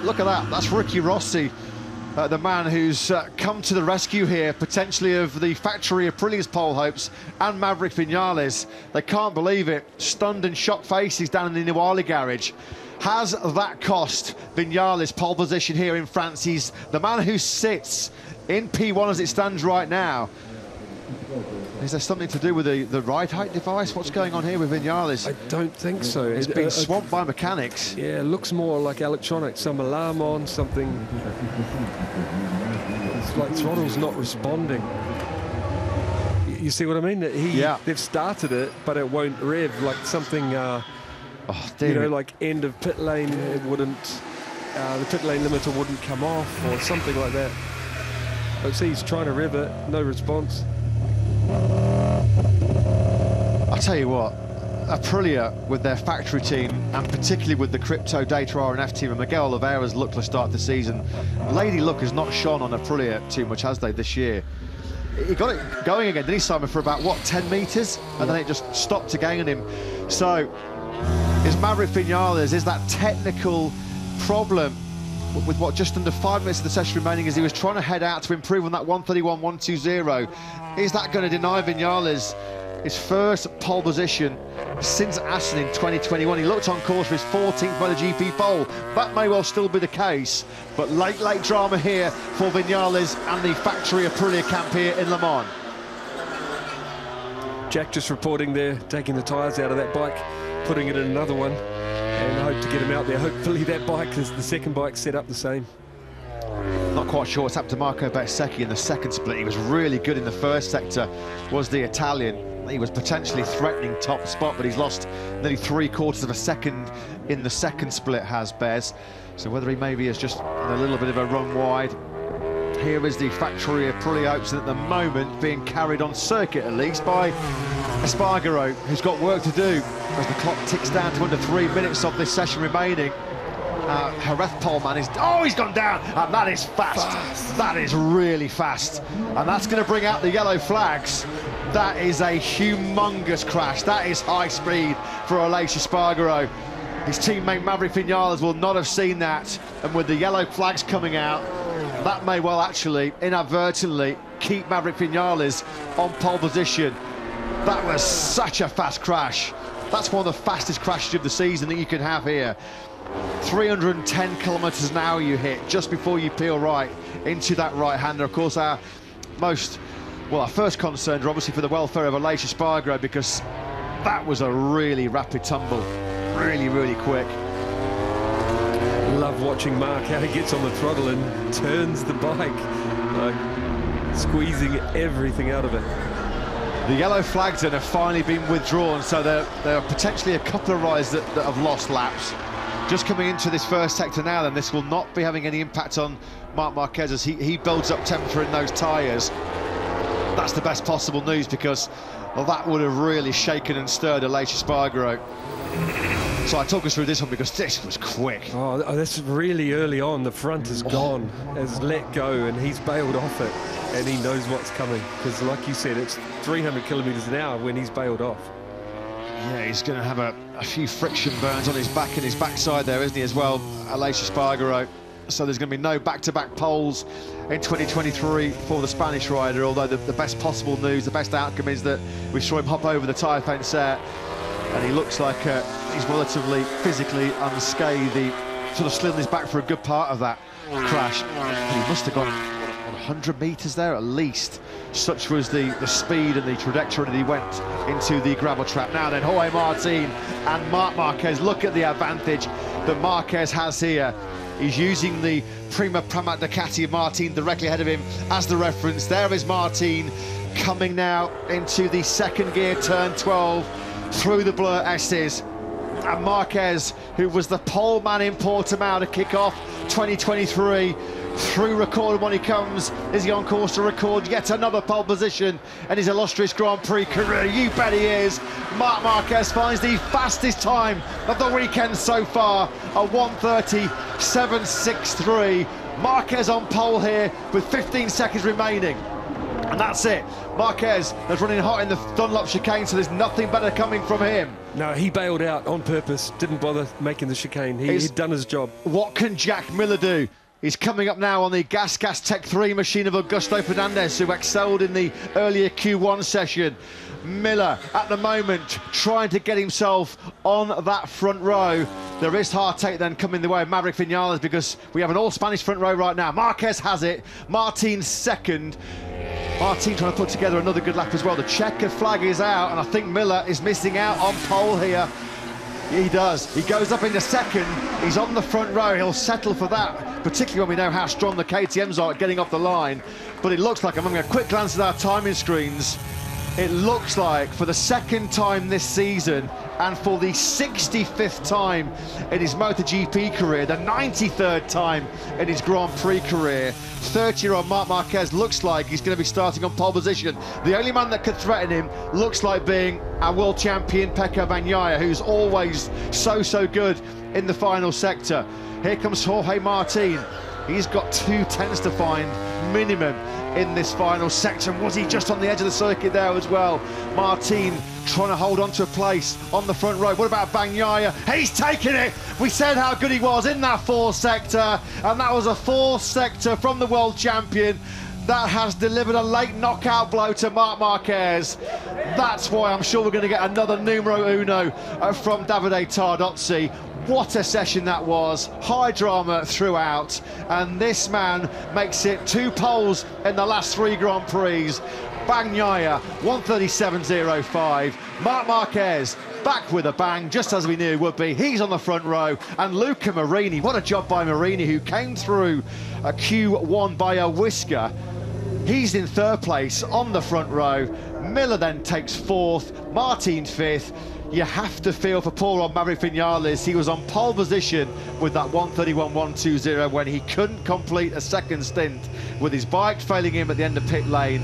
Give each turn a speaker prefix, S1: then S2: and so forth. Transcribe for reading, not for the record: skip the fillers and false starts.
S1: look at that. That's Ricky Rossi, the man who's come to the rescue here, potentially of the factory Aprilia's pole hopes, and Maverick Vinales. They can't believe it. Stunned and shocked faces down in the Niwali garage. Has that cost Vinales pole position here in France? He's the man who sits in P1 as it stands right now. Is there something to do with the ride height device? What's going on here with Vinales?
S2: I don't think so.
S1: It's been swamped by mechanics.
S2: Yeah, it looks more like electronic, some alarm on, something. It's like throttle's not responding. You see what I mean? They've started it, but it won't rev, like something, you know, like end of pit lane, it wouldn't, the pit lane limiter wouldn't come off or something like that. I see he's trying to rev it, no response.
S1: I'll tell you what, Aprilia with their factory team, and particularly with the Crypto Data R&F team, and Miguel Oliveira's luckless start to the season, Lady Luck has not shone on Aprilia too much, has they, this year? He got it going again, didn't he, Simon, for about, what, 10 metres? And then it just stopped again on him. So, is Maverick Vinales, is that technical problem with what, just under 5 minutes of the session remaining, as he was trying to head out to improve on that 131.120, is that going to deny Vinales his first pole position since Assen in 2021? He looked on course for his 14th MotoGP pole. That may well still be the case, but late drama here for Vinales and the factory Aprilia camp here in Le Mans.
S2: Jack just reporting there, taking the tyres out of that bike, putting it in another one, and hope to get him out there. Hopefully that bike, is the second bike, set up the same.
S1: Not quite sure what's happened to Marco Bezzecchi in the second split. He was really good in the first sector, was the Italian. He was potentially threatening top spot, but he's lost nearly 3/4 of a second in the second split, has Bez. So whether he maybe is just a little bit of a run wide. Here is the factory Aprilia hopes at the moment being carried on circuit, at least, by Espargaro, who's got work to do as the clock ticks down to under 3 minutes of this session remaining. Jerez poleman is, he's gone down, and that is fast. That is really fast, and that's going to bring out the yellow flags. That is a humongous crash. That is high speed for Aleix Espargaro. His teammate Maverick Vinales will not have seen that, and with the yellow flags coming out, that may well actually inadvertently keep Maverick Vinales on pole position. That was such a fast crash. That's one of the fastest crashes of the season that you can have here. 310 kilometers an hour you hit just before you peel right into that right-hander. Of course, our first concerns are obviously for the welfare of Aleix Espargaro, because that was a really rapid tumble, really quick.
S2: Love watching Mark how he gets on the throttle and turns the bike, like squeezing everything out of it.
S1: The yellow flags then have finally been withdrawn, so there are potentially a couple of riders that have lost laps. Just coming into this first sector now, then this will not be having any impact on Marc Marquez as he builds up temperature in those tyres. That's the best possible news, because that would have really shaken and stirred Aleix Espargaro. So I talk us through this one because this was quick.
S2: Oh, that's really early on. The front is gone, has let go, and he's bailed off it, and he knows what's coming, because like you said, it's 300 kilometers an hour when he's bailed off.
S1: Yeah, he's going to have a few friction burns on his back and his backside there, isn't he, as well, Aleix Espargaro. So there's going to be no back-to-back poles in 2023 for the Spanish rider, although the best possible news, the best outcome is that we saw him hop over the tyre fence there, and he looks like he's relatively physically unscathed. He sort of slid on his back for a good part of that crash. And he must have gone 100 metres there at least. Such was the speed and the trajectory that he went into the gravel trap. Now then, Jorge Martin and Marc Marquez, look at the advantage that Marquez has here. He's using the Prima Pramac Ducati of Martin directly ahead of him as the reference. There is Martin coming now into the second gear, turn 12, through the Blur S's. And Marquez, who was the pole man in Portimao to kick off 2023, through record when he comes. Is he on course to record yet another pole position in his illustrious Grand Prix career? You bet he is. Marc Marquez finds the fastest time of the weekend so far, a 1:37.63. Marquez on pole here with 15 seconds remaining. And that's it. Marquez is running hot in the Dunlop chicane, so there's nothing better coming from him.
S2: No, he bailed out on purpose, didn't bother making the chicane. He'd done his job.
S1: What can Jack Miller do? He's coming up now on the Gas Tech 3 machine of Augusto Fernandez, who excelled in the earlier Q1 session. Miller, at the moment, trying to get himself on that front row. There is hard take then coming the way of Maverick Vinales, because we have an all-Spanish front row right now. Marquez has it. Martin's second. Martin trying to put together another good lap as well. The checkered flag is out, and I think Miller is missing out on pole here. He does. He goes up into second. He's on the front row. He'll settle for that, particularly when we know how strong the KTMs are at getting off the line. But it looks like, I'm having a quick glance at our timing screens, it looks like for the second time this season and for the 65th time in his MotoGP career, the 93rd time in his Grand Prix career, 30-year-old Marc Marquez looks like he's going to be starting on pole position. The only man that could threaten him looks like being our world champion Pecco Bagnaia, who's always so good in the final sector. Here comes Jorge Martin. He's got 2 tenths to find minimum in this final section. Was he just on the edge of the circuit there as well? Martin trying to hold on to a place on the front row. What about Bagnaia? He's taken it! We said how good he was in that 4th sector, and that was a 4th sector from the world champion that has delivered a late knockout blow to Marc Marquez. That's why I'm sure we're going to get another numero uno from Davide Tardozzi. What a session that was, high drama throughout, and this man makes it 2 poles in the last 3 Grand Prix. Bagnaia, 1:37.05. Marc Marquez back with a bang, just as we knew he would be. He's on the front row, and Luca Marini, what a job by Marini, who came through a Q1 by a whisker. He's in 3rd place on the front row. Miller then takes 4th, Martin 5th. You have to feel for poor old Maverick Vinales. He was on pole position with that 1:31.120 when he couldn't complete a second stint with his bike failing him at the end of pit lane.